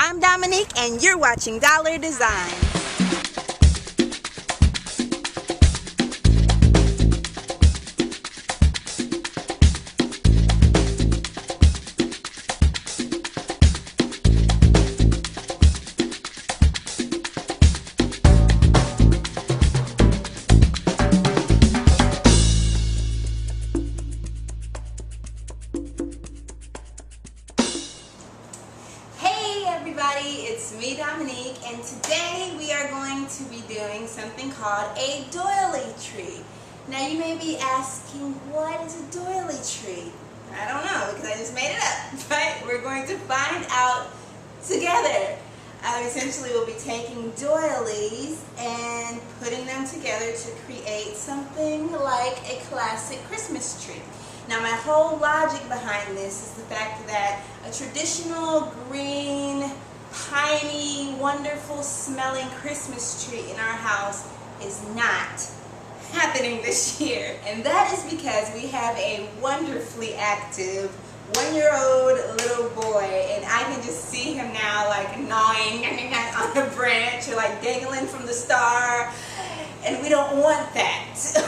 I'm Dominique, and you're watching Doily Design. Hey everybody, it's me Dominique, and today we are going to be doing something called a doily tree. Now you may be asking, what is a doily tree? I don't know because I just made it up, but we're going to find out together. Essentially we'll be taking doilies and putting them together to create something like a classic Christmas tree. Now my whole logic behind this is the fact that a traditional green, piney, wonderful smelling Christmas tree in our house is not happening this year. And that is because we have a wonderfully active 1-year-old little boy, and I can just see him now like gnawing on a branch or like dangling from the star. And we don't want that.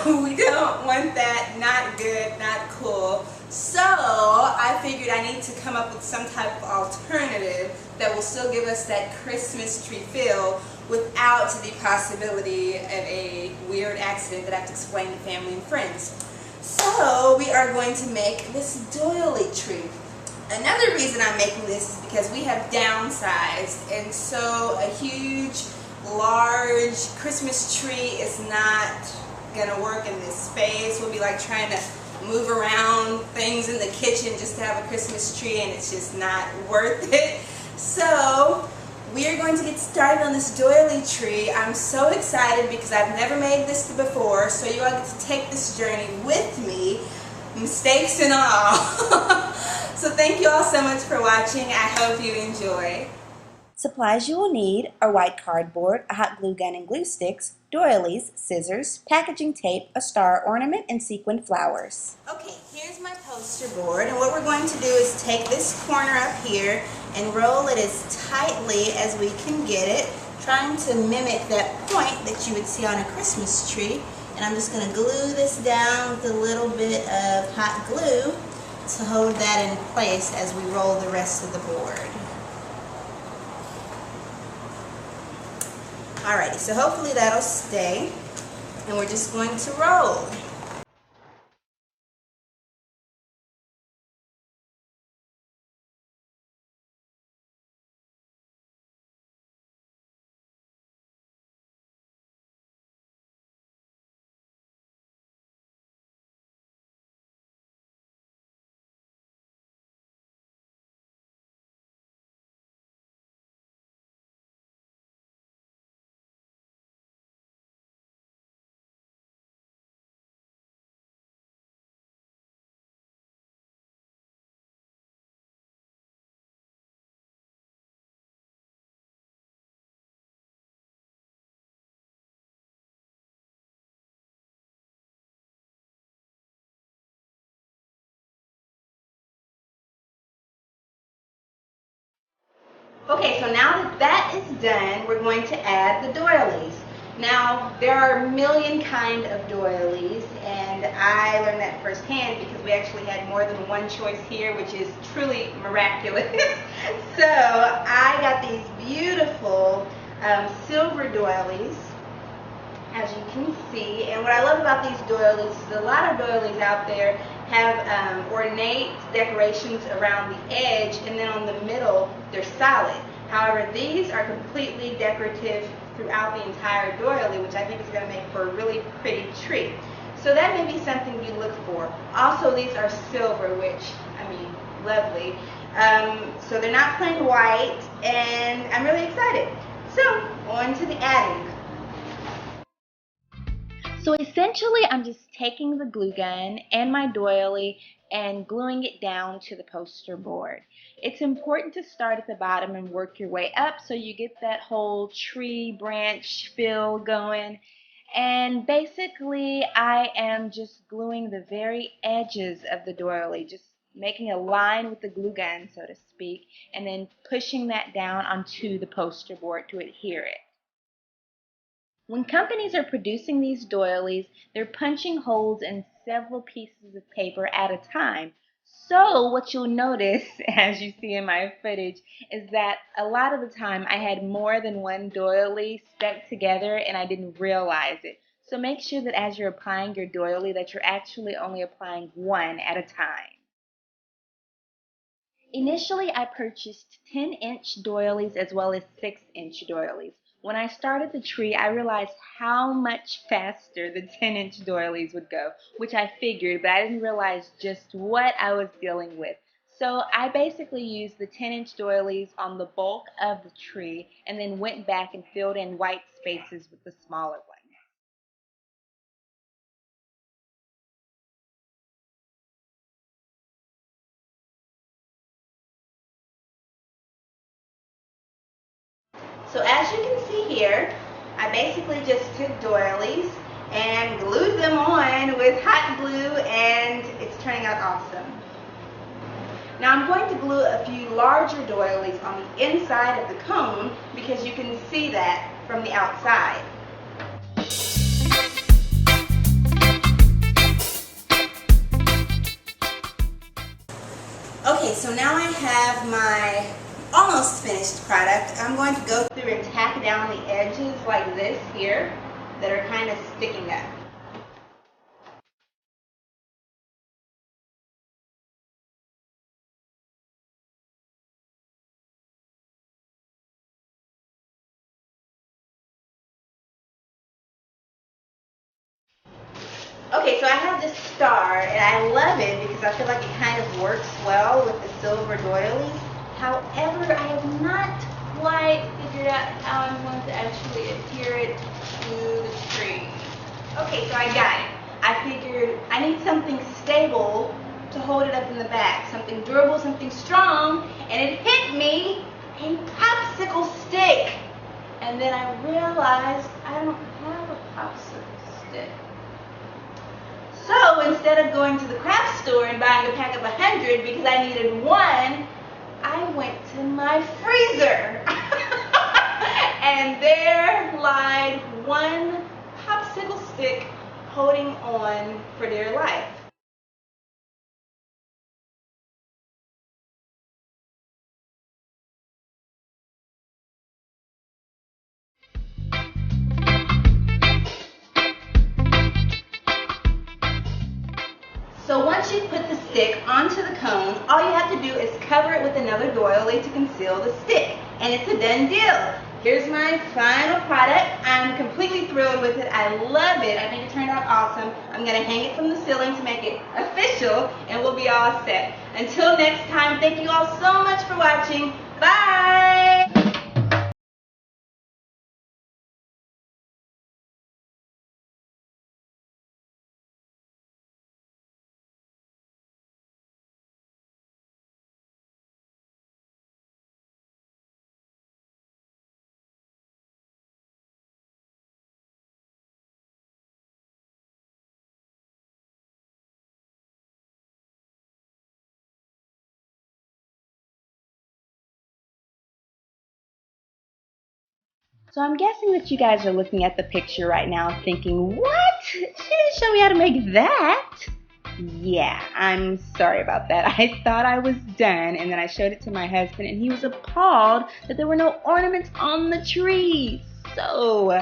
We don't want that. Not good, not cool. So I figured I need to come up with some type of alternative that will still give us that Christmas tree feel without the possibility of a weird accident that I have to explain to family and friends. So we are going to make this doily tree. Another reason I'm making this is because we have downsized, and so a huge large Christmas tree is not gonna work in this space. We'll be like trying to move around things in the kitchen just to have a Christmas tree, and it's just not worth it. So we are going to get started on this doily tree. I'm so excited because I've never made this before, so you all get to take this journey with me, mistakes and all. So thank you all so much for watching. I hope you enjoy. Supplies you will need are white cardboard, a hot glue gun and glue sticks, doilies, scissors, packaging tape, a star ornament, and sequined flowers. Okay, here's my poster board, and what we're going to do is take this corner up here and roll it as tightly as we can get it, trying to mimic that point that you would see on a Christmas tree. And I'm just going to glue this down with a little bit of hot glue to hold that in place as we roll the rest of the board. Alrighty, so hopefully that'll stay, and we're just going to roll. Okay, so now that that is done, we're going to add the doilies. Now, there are a million kind of doilies, and I learned that firsthand because we actually had more than one choice here, which is truly miraculous. So I got these beautiful silver doilies, as you can see. And what I love about these doilies is a lot of doilies out there have ornate decorations around the edge, and then on the middle they're solid. However, these are completely decorative throughout the entire doily, which I think is going to make for a really pretty tree. So that may be something you look for. Also, these are silver, which, I mean, lovely. So they're not plain white, and I'm really excited. So, on to the adding. So essentially, I'm just taking the glue gun and my doily and gluing it down to the poster board. It's important to start at the bottom and work your way up so you get that whole tree branch feel going. And basically, I am just gluing the very edges of the doily, just making a line with the glue gun, so to speak, and then pushing that down onto the poster board to adhere it. When companies are producing these doilies, they're punching holes in several pieces of paper at a time. So what you'll notice, as you see in my footage, is that a lot of the time I had more than one doily stuck together and I didn't realize it. So make sure that as you're applying your doily that you're actually only applying one at a time. Initially, I purchased 10-inch doilies as well as 6-inch doilies. When I started the tree, I realized how much faster the 10-inch doilies would go, which I figured, but I didn't realize just what I was dealing with. So I basically used the 10-inch doilies on the bulk of the tree and then went back and filled in white spaces with the smaller ones. So as you can see here, I basically just took doilies and glued them on with hot glue, and it's turning out awesome. Now I'm going to glue a few larger doilies on the inside of the cone because you can see that from the outside. Okay, so now I have my almost finished product. I'm going to go through and tack down the edges like this here that are kind of sticking up. Okay, so I have this star, and I love it because I feel like it kind of works well with the silver doilies. However, I have not quite figured out how I'm going to actually adhere it to the tree. Okay, so I got it. I figured I need something stable to hold it up in the back, something durable, something strong, and it hit me, a popsicle stick. And then I realized I don't have a popsicle stick. So instead of going to the craft store and buying a pack of 100 because I needed one, I went to my freezer. And there lied one popsicle stick holding on for dear life. So once you put the stick onto the cone, all you have to do is cover it with another doily to conceal the stick. And it's a done deal. Here's my final product. I'm completely thrilled with it. I love it. I think it turned out awesome. I'm going to hang it from the ceiling to make it official, and we'll be all set. Until next time, thank you all so much for watching. Bye! So I'm guessing that you guys are looking at the picture right now thinking, what? She didn't show me how to make that. Yeah, I'm sorry about that. I thought I was done, and then I showed it to my husband, and he was appalled that there were no ornaments on the tree. So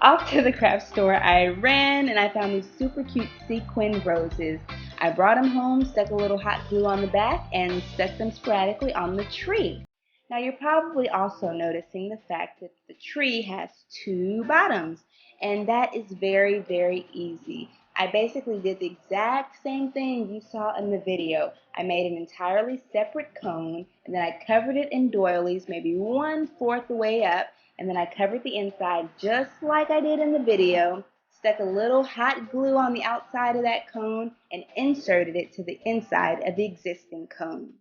off to the craft store I ran, and I found these super cute sequin roses. I brought them home, stuck a little hot glue on the back, and stuck them sporadically on the tree. Now you're probably also noticing the fact that the tree has two bottoms, and that is very, very easy. I basically did the exact same thing you saw in the video. I made an entirely separate cone, and then I covered it in doilies, maybe 1/4 the way up, and then I covered the inside just like I did in the video, stuck a little hot glue on the outside of that cone, and inserted it to the inside of the existing cone.